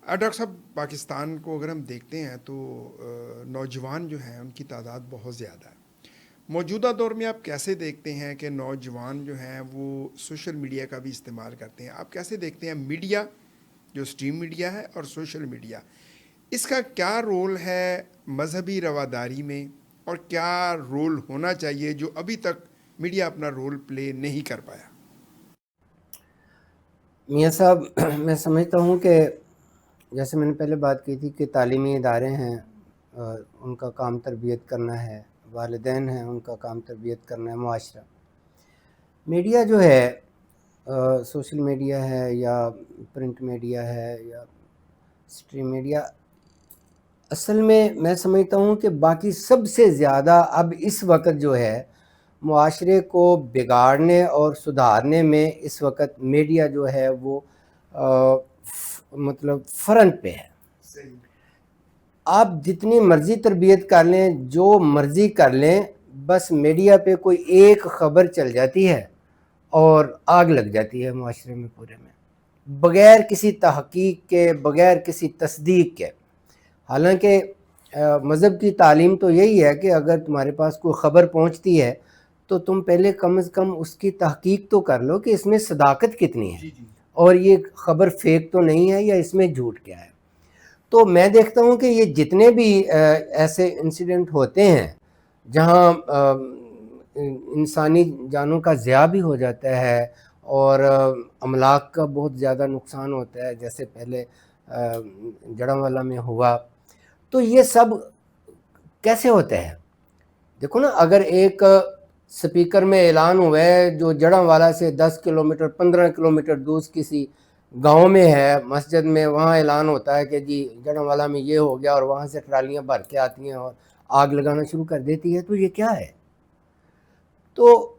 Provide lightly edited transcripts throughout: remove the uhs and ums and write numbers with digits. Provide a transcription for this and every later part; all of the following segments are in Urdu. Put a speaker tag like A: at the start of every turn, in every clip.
A: ڈاکٹر صاحب، پاکستان کو اگر ہم دیکھتے ہیں تو نوجوان جو ہیں ان کی تعداد بہت زیادہ ہے. موجودہ دور میں آپ کیسے دیکھتے ہیں کہ نوجوان جو ہیں وہ سوشل میڈیا کا بھی استعمال کرتے ہیں؟ آپ کیسے دیکھتے ہیں میڈیا جو اسٹریم میڈیا ہے اور سوشل میڈیا، اس کا کیا رول ہے مذہبی رواداری میں، اور کیا رول ہونا چاہیے جو ابھی تک میڈیا اپنا رول پلے نہیں کر پایا؟
B: میاں صاحب، میں سمجھتا ہوں کہ جیسے میں نے پہلے بات کی تھی کہ تعلیمی ادارے ہیں، ان کا کام تربیت کرنا ہے، والدین ہیں ان کا کام تربیت کرنا ہے، معاشرہ. میڈیا جو ہے، سوشل میڈیا ہے یا پرنٹ میڈیا ہے یا اسٹریم میڈیا، اصل میں سمجھتا ہوں کہ باقی سب سے زیادہ اب اس وقت جو ہے معاشرے کو بگاڑنے اور سدھارنے میں اس وقت میڈیا جو ہے وہ مطلب فرنٹ پہ ہے.
A: صحیح.
B: آپ جتنی مرضی تربیت کر لیں، جو مرضی کر لیں، بس میڈیا پہ کوئی ایک خبر چل جاتی ہے اور آگ لگ جاتی ہے معاشرے میں پورے میں، بغیر کسی تحقیق کے، بغیر کسی تصدیق کے. حالانکہ مذہب کی تعلیم تو یہی ہے کہ اگر تمہارے پاس کوئی خبر پہنچتی ہے تو تم پہلے کم از کم اس کی تحقیق تو کر لو کہ اس میں صداقت کتنی ہے، اور یہ خبر فیک تو نہیں ہے یا اس میں جھوٹ کیا ہے. تو میں دیکھتا ہوں کہ یہ جتنے بھی ایسے انسیڈنٹ ہوتے ہیں جہاں انسانی جانوں کا ضیاع بھی ہو جاتا ہے اور املاک کا بہت زیادہ نقصان ہوتا ہے، جیسے پہلے جڑاں میں ہوا، تو یہ سب کیسے ہوتے ہیں؟ دیکھو نا، اگر ایک سپیکر میں اعلان ہوا ہے جو جڑاں والا سے 10 کلومیٹر 15 کلومیٹر دور کسی گاؤں میں ہے، مسجد میں، وہاں اعلان ہوتا ہے کہ جی جڑاں والا میں یہ ہو گیا، اور وہاں سے ٹرالیاں بھر کے آتی ہیں اور آگ لگانا شروع کر دیتی ہے، تو یہ کیا ہے؟ تو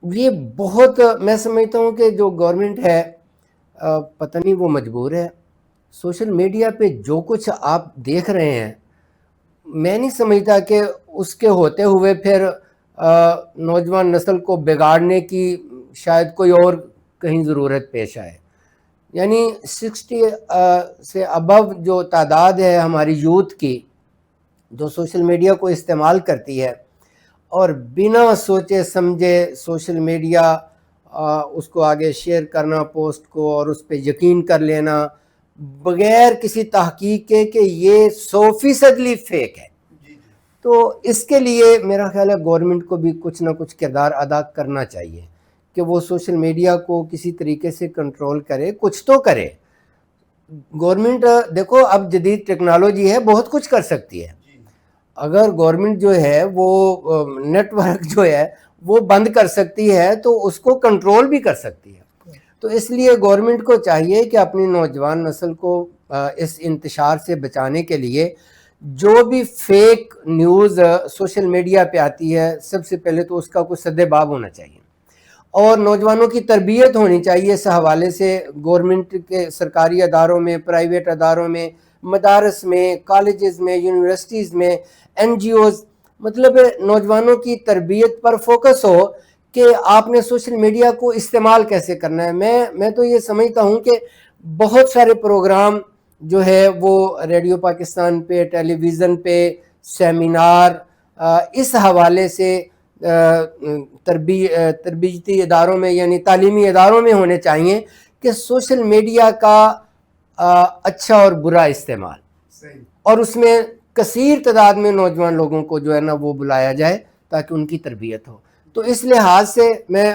B: یہ بہت، میں سمجھتا ہوں کہ جو گورنمنٹ ہے پتہ نہیں وہ مجبور ہے. سوشل میڈیا پہ جو کچھ آپ دیکھ رہے ہیں، میں نہیں سمجھتا کہ اس کے ہوتے ہوئے پھر نوجوان نسل کو بگاڑنے کی شاید کوئی اور کہیں ضرورت پیش آئے. یعنی 60 سے ابو جو تعداد ہے ہماری یوتھ کی جو سوشل میڈیا کو استعمال کرتی ہے، اور بنا سوچے سمجھے سوشل میڈیا اس کو آگے شیئر کرنا، پوسٹ کو، اور اس پہ یقین کر لینا بغیر کسی تحقیق کے کہ یہ 100% فیک ہے. تو اس کے لیے میرا خیال ہے گورنمنٹ کو بھی کچھ نہ کچھ کردار ادا کرنا چاہیے کہ وہ سوشل میڈیا کو کسی طریقے سے کنٹرول کرے، کچھ تو کرے. گورنمنٹ دیکھو اب جدید ٹیکنالوجی ہے، بہت کچھ کر سکتی ہے. اگر گورنمنٹ جو ہے وہ نیٹ ورک جو ہے وہ بند کر سکتی ہے تو اس کو کنٹرول بھی کر سکتی ہے. تو اس لیے گورنمنٹ کو چاہیے کہ اپنی نوجوان نسل کو اس انتشار سے بچانے کے لیے جو بھی فیک نیوز سوشل میڈیا پہ آتی ہے، سب سے پہلے تو اس کا کوئی سد باب ہونا چاہیے، اور نوجوانوں کی تربیت ہونی چاہیے اس حوالے سے. گورنمنٹ کے سرکاری اداروں میں، پرائیویٹ اداروں میں، مدارس میں، کالجز میں، یونیورسٹیز میں، این جی اوز، مطلب نوجوانوں کی تربیت پر فوکس ہو کہ آپ نے سوشل میڈیا کو استعمال کیسے کرنا ہے. میں تو یہ سمجھتا ہوں کہ بہت سارے پروگرام جو ہے وہ ریڈیو پاکستان پہ، ٹیلی ویژن پہ، سیمینار اس حوالے سے تربیتی اداروں میں یعنی تعلیمی اداروں میں ہونے چاہیے کہ سوشل میڈیا کا اچھا اور برا استعمال، اور اس میں کثیر تعداد میں نوجوان لوگوں کو جو ہے نا وہ بلایا جائے تاکہ ان کی تربیت ہو. تو اس لحاظ سے میں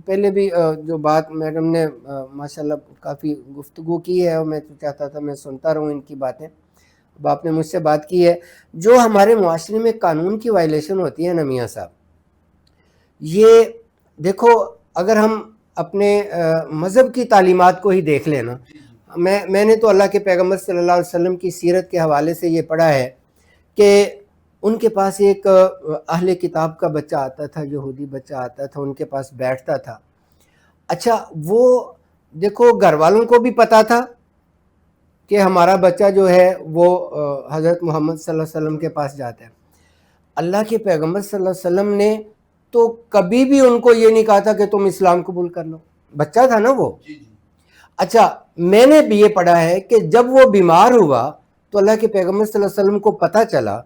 B: پہلے بھی جو بات میڈم نے ماشاءاللہ کافی گفتگو کی ہے، اور میں چاہتا تھا میں سنتا رہوں ان کی باتیں. اب آپ نے مجھ سے بات کی ہے، جو ہمارے معاشرے میں قانون کی وائلیشن ہوتی ہے نا میاں صاحب، یہ دیکھو اگر ہم اپنے مذہب کی تعلیمات کو ہی دیکھ لینا، میں نے تو اللہ کے پیغمبر صلی اللہ علیہ وسلم کی سیرت کے حوالے سے یہ پڑھا ہے کہ ان کے پاس ایک اہل کتاب کا بچہ آتا تھا، یہودی بچہ آتا تھا، ان کے پاس بیٹھتا تھا. اچھا، وہ دیکھو گھر والوں کو بھی پتا تھا کہ ہمارا بچہ جو ہے وہ حضرت محمد صلی اللہ علیہ وسلم کے پاس جاتا ہے. اللہ کے پیغمبر صلی اللہ علیہ وسلم نے تو کبھی بھی ان کو یہ نہیں کہا تھا کہ تم اسلام قبول کر لو، بچہ تھا نا وہ. اچھا، میں نے بھی یہ پڑھا ہے کہ جب وہ بیمار ہوا تو اللہ کے پیغمبر صلی اللہ علیہ وسلم کو پتہ چلا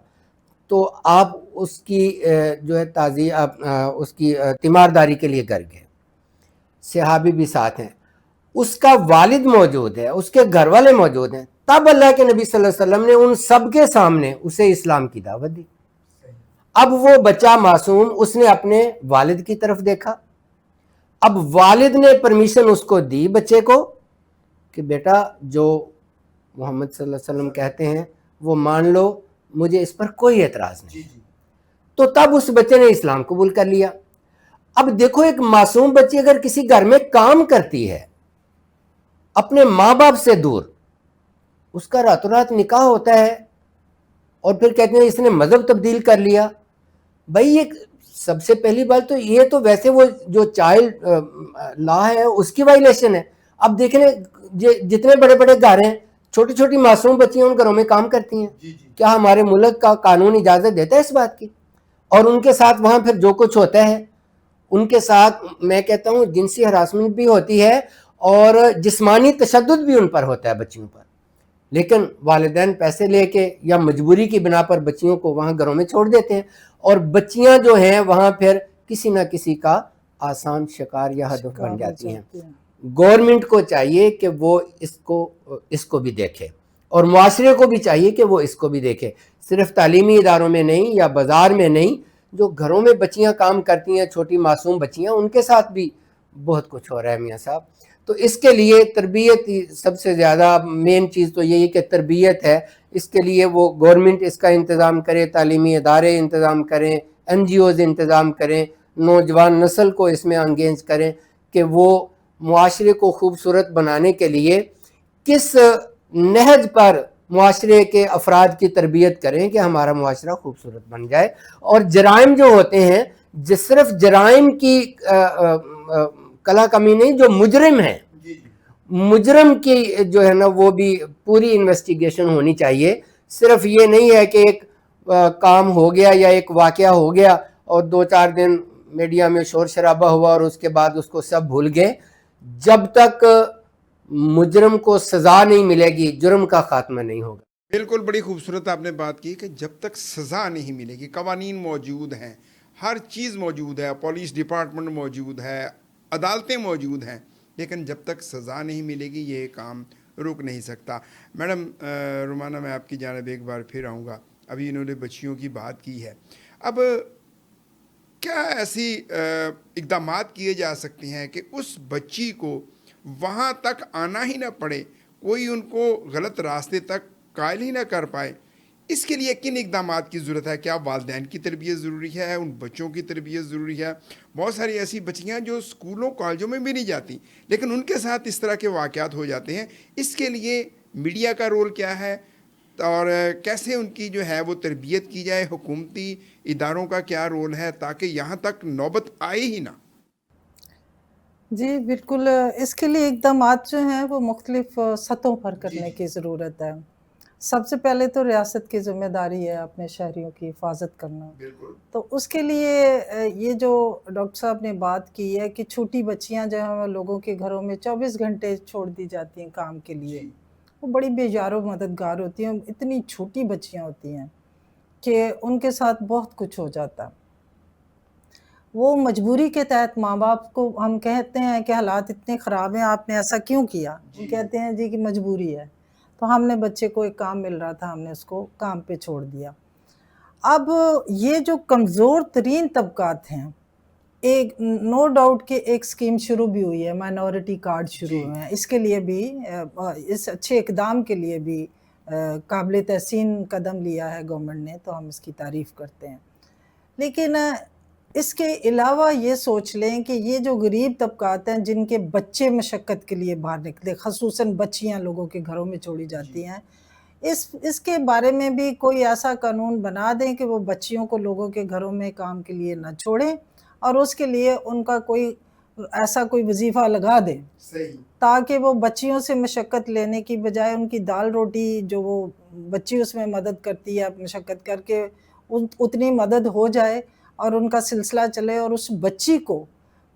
B: تو آپ اس کی جو ہے اس کی تیمارداری کے لیے گھر گئے. صحابی بھی ساتھ ہیں, اس کا والد موجود ہے, اس کے گھر والے موجود ہیں, تب اللہ کے نبی صلی اللہ علیہ وسلم نے ان سب کے سامنے اسے اسلام کی دعوت دی. اب وہ بچہ معصوم, اس نے اپنے والد کی طرف دیکھا, اب والد نے پرمیشن اس کو دی بچے کو کہ بیٹا جو محمد صلی اللہ علیہ وسلم کہتے ہیں وہ مان لو, مجھے اس پر کوئی اعتراض نہیں. تو تب اس بچے نے اسلام قبول کر لیا. اب دیکھو ایک معصوم بچی اگر کسی گھر میں کام کرتی ہے اپنے ماں باپ سے دور, اس کا راتوں رات نکاح ہوتا ہے اور پھر کہتے ہیں اس نے مذہب تبدیل کر لیا. بھائی یہ سب سے پہلی بات تو یہ تو ویسے وہ جو چائلڈ لا ہے اس کی وائلیشن ہے. اب دیکھیں جتنے بڑے بڑے گھر ہیں, چھوٹی چھوٹی معصوم بچیاں ان گھروں میں کام کرتی ہیں. کیا ہمارے ملک کا قانون اجازت دیتا ہے اس بات کی؟ اور ان کے ساتھ وہاں پھر جو کچھ ہوتا ہے, ان کے ساتھ میں کہتا ہوں جنسی ہراسمنٹ بھی ہوتی ہے اور جسمانی تشدد بھی ان پر ہوتا ہے بچیوں پر. لیکن والدین پیسے لے کے یا مجبوری کی بنا پر بچیوں کو وہاں گھروں میں چھوڑ دیتے ہیں, اور بچیاں جو ہیں وہاں پھر کسی نہ کسی کا آسان شکار یا ہدف بن جاتی ہیں. گورنمنٹ کو چاہیے کہ وہ اس کو بھی دیکھے, اور معاشرے کو بھی چاہیے کہ وہ اس کو بھی دیکھے, صرف تعلیمی اداروں میں نہیں یا بازار میں نہیں, جو گھروں میں بچیاں کام کرتی ہیں چھوٹی معصوم بچیاں, ان کے ساتھ بھی بہت کچھ ہو رہا ہے میاں صاحب. تو اس کے لیے تربیت سب سے زیادہ مین چیز تو یہی کہ تربیت ہے. اس کے لیے وہ گورنمنٹ اس کا انتظام کرے, تعلیمی ادارے انتظام کریں, این جی اوز انتظام کریں, نوجوان نسل کو اس میں انگیج کریں کہ وہ معاشرے کو خوبصورت بنانے کے لیے کس نہج پر معاشرے کے افراد کی تربیت کریں کہ ہمارا معاشرہ خوبصورت بن جائے. اور جرائم جو ہوتے ہیں, صرف جرائم کی کلا کمی نہیں, جو مجرم ہیں مجرم کی جو ہے نا وہ بھی پوری انویسٹیگیشن ہونی چاہیے. صرف یہ نہیں ہے کہ ایک کام ہو گیا یا ایک واقعہ ہو گیا اور 2-4 دن میڈیا میں شور شرابہ ہوا اور اس کے بعد اس کو سب بھول گئے. جب تک مجرم کو سزا نہیں ملے گی جرم کا خاتمہ نہیں ہوگا.
A: بالکل, بڑی خوبصورت آپ نے بات کی کہ جب تک سزا نہیں ملے گی, قوانین موجود ہیں, ہر چیز موجود ہے, پولیس ڈپارٹمنٹ موجود ہے, عدالتیں موجود ہیں, لیکن جب تک سزا نہیں ملے گی یہ کام رک نہیں سکتا. میڈم رومانہ, میں آپ کی جانب ایک بار پھر آؤں گا. ابھی انہوں نے بچیوں کی بات کی ہے, اب کیا ایسی اقدامات کیے جا سکتے ہیں کہ اس بچی کو وہاں تک آنا ہی نہ پڑے, کوئی ان کو غلط راستے تک قائل ہی نہ کر پائے؟ اس کے لیے کن اقدامات کی ضرورت ہے؟ کیا والدین کی تربیت ضروری ہے, ان بچوں کی تربیت ضروری ہے؟ بہت ساری ایسی بچیاں جو اسکولوں کالجوں میں بھی نہیں جاتی لیکن ان کے ساتھ اس طرح کے واقعات ہو جاتے ہیں. اس کے لیے میڈیا کا رول کیا ہے اور کیسے ان کی جو ہے وہ تربیت کی جائے؟ حکومتی اداروں کا کیا رول ہے تاکہ یہاں تک نوبت آئے ہی نہ؟
C: جی بالکل, اس کے لیے اقدامات جو ہیں وہ مختلف سطحوں پر کرنے کی ضرورت ہے. سب سے پہلے تو ریاست کی ذمہ داری ہے اپنے شہریوں کی حفاظت کرنا. تو اس کے لیے یہ جو ڈاکٹر صاحب نے بات کی ہے کہ چھوٹی بچیاں جو ہیں لوگوں کے گھروں میں 24 گھنٹے چھوڑ دی جاتی ہیں کام کے لیے, وہ بڑی بے یار و مددگار ہوتی ہیں. اتنی چھوٹی بچیاں ہوتی ہیں کہ ان کے ساتھ بہت کچھ ہو جاتا ہے. وہ مجبوری کے تحت ماں باپ کو ہم کہتے ہیں کہ حالات اتنے خراب ہیں, آپ نے ایسا کیوں کیا؟ وہ کہتے ہیں جی کہ مجبوری ہے. تو ہم نے بچے کو ایک کام مل رہا تھا, ہم نے اس کو کام پہ چھوڑ دیا. اب یہ جو کمزور ترین طبقات ہیں, ایک نو ڈاؤٹ کہ ایک سکیم شروع بھی ہوئی ہے, مائنورٹی کارڈ شروع ہوئے ہیں. اس کے لیے بھی, اس اچھے اقدام کے لیے بھی قابل تحسین قدم لیا ہے گورنمنٹ نے, تو ہم اس کی تعریف کرتے ہیں. لیکن اس کے علاوہ یہ سوچ لیں کہ یہ جو غریب طبقات ہیں جن کے بچے مشقت کے لیے باہر نکلے, خصوصاً بچیاں لوگوں کے گھروں میں چھوڑی جاتی ہیں, اس کے بارے میں بھی کوئی ایسا قانون بنا دیں کہ وہ بچیوں کو لوگوں کے گھروں میں کام کے لیے نہ چھوڑیں, اور اس کے لیے ان کا کوئی ایسا کوئی وظیفہ لگا دیں تاکہ وہ بچیوں سے مشقت لینے کی بجائے ان کی دال روٹی جو وہ بچی اس میں مدد کرتی ہے مشقت کر کے, اتنی مدد ہو جائے اور ان کا سلسلہ چلے, اور اس بچی کو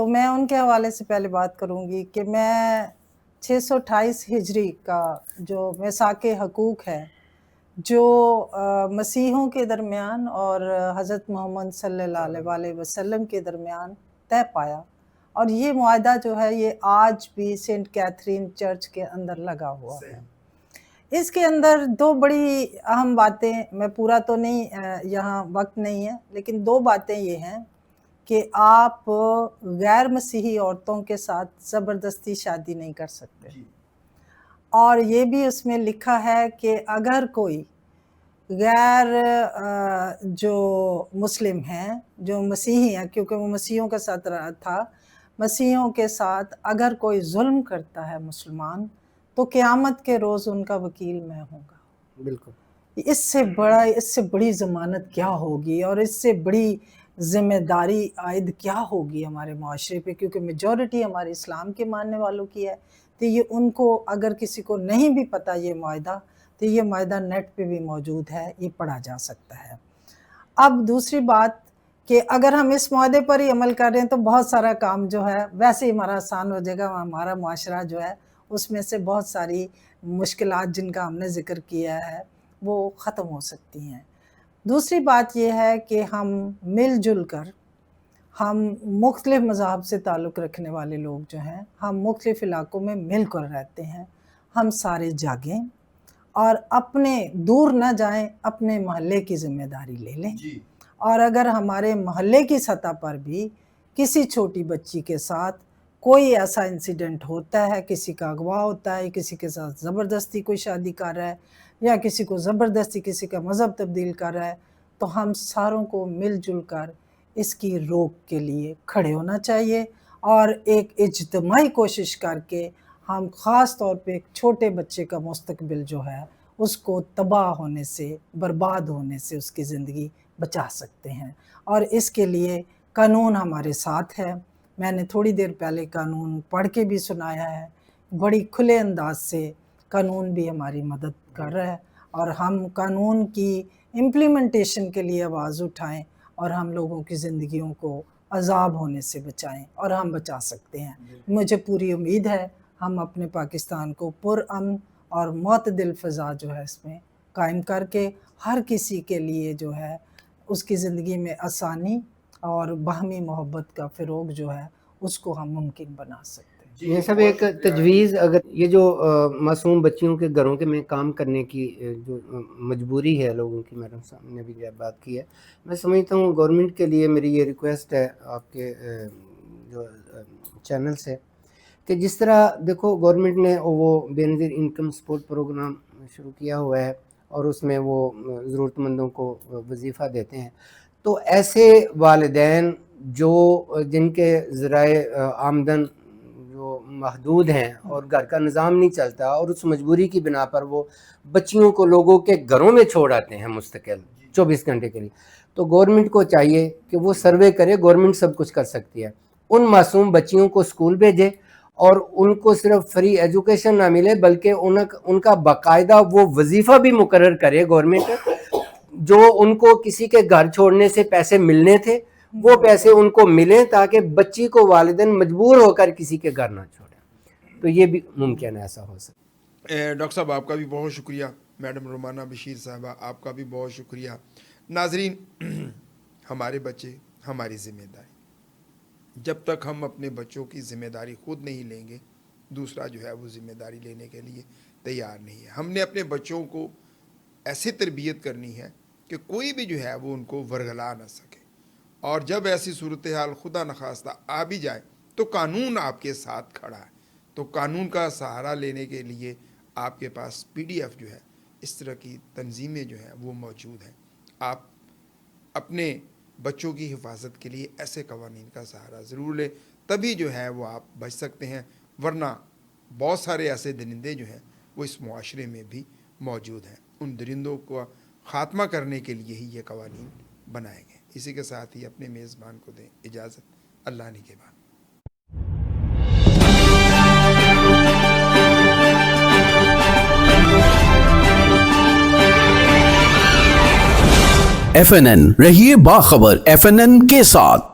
C: تو میں ان کے حوالے سے پہلے بات کروں گی کہ میں 628 ہجری کا جو میثاق حقوق ہے جو مسیحوں کے درمیان اور حضرت محمد صلی اللہ علیہ وسلم کے درمیان طے پایا، اور یہ معاہدہ جو ہے یہ آج بھی سینٹ کیتھرین چرچ کے اندر لگا ہوا ہے۔ اس کے اندر دو بڑی اہم باتیں، میں پورا تو نہیں، یہاں وقت نہیں ہے، لیکن دو باتیں یہ ہیں کہ آپ غیر مسیحی عورتوں کے ساتھ زبردستی شادی نہیں کر سکتے، اور یہ بھی اس میں لکھا ہے کہ اگر کوئی غیر جو مسلم ہیں، جو مسیحی ہیں، کیونکہ وہ مسیحیوں کے ساتھ تھا، مسیحیوں کے ساتھ اگر کوئی ظلم کرتا ہے مسلمان، تو قیامت کے روز ان کا وکیل میں ہوں گا۔
B: بالکل،
C: اس سے بڑی ضمانت کیا ہوگی، اور اس سے بڑی ذمہ داری عائد کیا ہوگی ہمارے معاشرے پہ، کیونکہ میجورٹی ہمارے اسلام کے ماننے والوں کی ہے۔ تو یہ ان کو، اگر کسی کو نہیں بھی پتہ یہ معاہدہ، تو یہ معاہدہ نیٹ پہ بھی موجود ہے، یہ پڑھا جا سکتا ہے۔ اب دوسری بات کہ اگر ہم اس معاہدے پر ہی عمل کر رہے ہیں تو بہت سارا کام جو ہے ویسے ہی ہمارا آسان ہو جائے گا، ہمارا معاشرہ جو ہے اس میں سے بہت ساری مشکلات جن کا ہم نے ذکر کیا ہے وہ ختم ہو سکتی ہیں۔ دوسری بات یہ ہے کہ ہم مل جل کر، ہم مختلف مذاہب سے تعلق رکھنے والے لوگ جو ہیں، ہم مختلف علاقوں میں مل کر رہتے ہیں، ہم سارے جاگیں اور اپنے دور نہ جائیں، اپنے محلے کی ذمہ داری لے لیں۔ اور اگر ہمارے محلے کی سطح پر بھی کسی چھوٹی بچی کے ساتھ کوئی ایسا انسیڈنٹ ہوتا ہے، کسی کا اغوا ہوتا ہے، کسی کے ساتھ زبردستی کوئی شادی کر رہا ہے، یا کسی کو زبردستی کسی کا مذہب تبدیل کر رہا ہے، تو ہم ساروں کو مل جل کر اس کی روک کے لیے کھڑے ہونا چاہیے، اور ایک اجتماعی کوشش کر کے ہم خاص طور پہ ایک چھوٹے بچے کا مستقبل جو ہے اس کو تباہ ہونے سے، برباد ہونے سے اس کی زندگی بچا سکتے ہیں۔ اور اس کے لیے قانون ہمارے ساتھ ہے۔ میں نے تھوڑی دیر پہلے قانون پڑھ کے بھی سنایا ہے، بڑی کھلے انداز سے قانون بھی ہماری مدد کر رہا ہے، اور ہم قانون کی امپلیمنٹیشن کے لیے آواز اٹھائیں اور ہم لوگوں کی زندگیوں کو عذاب ہونے سے بچائیں، اور ہم بچا سکتے ہیں۔ مجھے پوری امید ہے ہم اپنے پاکستان کو پرامن اور معتدل فضا جو ہے اس میں قائم کر کے ہر کسی کے لیے جو ہے اس کی زندگی میں آسانی اور باہمی محبت کا فروغ جو ہے اس کو ہم ممکن بنا سکتے ہیں۔
B: یہ سب ایک تجویز، اگر یہ جو معصوم بچیوں کے گھروں کے میں کام کرنے کی جو مجبوری ہے لوگوں کی، میڈم صاحب نے بھی بات کی ہے، میں سمجھتا ہوں گورنمنٹ کے لیے میری یہ ریکویسٹ ہے آپ کے جو چینل سے، کہ جس طرح دیکھو گورنمنٹ نے وہ بے نظیر انکم سپورٹ پروگرام شروع کیا ہوا ہے، اور اس میں وہ ضرورت مندوں کو وظیفہ دیتے ہیں، تو ایسے والدین جن کے ذرائع آمدن جو محدود ہیں اور گھر کا نظام نہیں چلتا، اور اس مجبوری کی بنا پر وہ بچیوں کو لوگوں کے گھروں میں چھوڑ آتے ہیں مستقل 24 گھنٹے کے لیے، تو گورنمنٹ کو چاہیے کہ وہ سروے کرے، گورنمنٹ سب کچھ کر سکتی ہے، ان معصوم بچیوں کو اسکول بھیجے، اور ان کو صرف فری ایجوکیشن نہ ملے بلکہ ان کا باقاعدہ وہ وظیفہ بھی مقرر کرے گورنمنٹ، جو ان کو کسی کے گھر چھوڑنے سے پیسے ملنے تھے وہ پیسے ان کو ملیں، تاکہ بچی کو والدین مجبور ہو کر کسی کے گھر نہ چھوڑیں۔ تو یہ بھی ممکن ہے ایسا ہو سکتا۔
A: ڈاکٹر صاحب آپ کا بھی بہت شکریہ، میڈم رومانہ بشیر صاحبہ آپ کا بھی بہت شکریہ۔ ناظرین، ہمارے بچے ہماری ذمہ داری، جب تک ہم اپنے بچوں کی ذمہ داری خود نہیں لیں گے، دوسرا جو ہے وہ ذمہ داری لینے کے لیے تیار نہیں ہے۔ ہم نے اپنے بچوں کو ایسی تربیت کرنی ہے کہ کوئی بھی جو ہے وہ ان کو ورگلا نہ سکے، اور جب ایسی صورتحال خدا نخواستہ آ بھی جائے تو قانون آپ کے ساتھ کھڑا ہے، تو قانون کا سہارا لینے کے لیے آپ کے پاس PDF جو ہے، اس طرح کی تنظیمیں جو ہیں وہ موجود ہیں۔ آپ اپنے بچوں کی حفاظت کے لیے ایسے قوانین کا سہارا ضرور لیں، تبھی جو ہے وہ آپ بچ سکتے ہیں، ورنہ بہت سارے ایسے درندے جو ہیں وہ اس معاشرے میں بھی موجود ہیں، ان درندوں کو خاتمہ کرنے کے لیے ہی یہ قوانین بنائے گئے۔ اسی کے ساتھ ہی اپنے میزبان کو دیں اجازت، اللہ نے کے بعد۔
D: FNN رہیے باخبر FNN کے ساتھ۔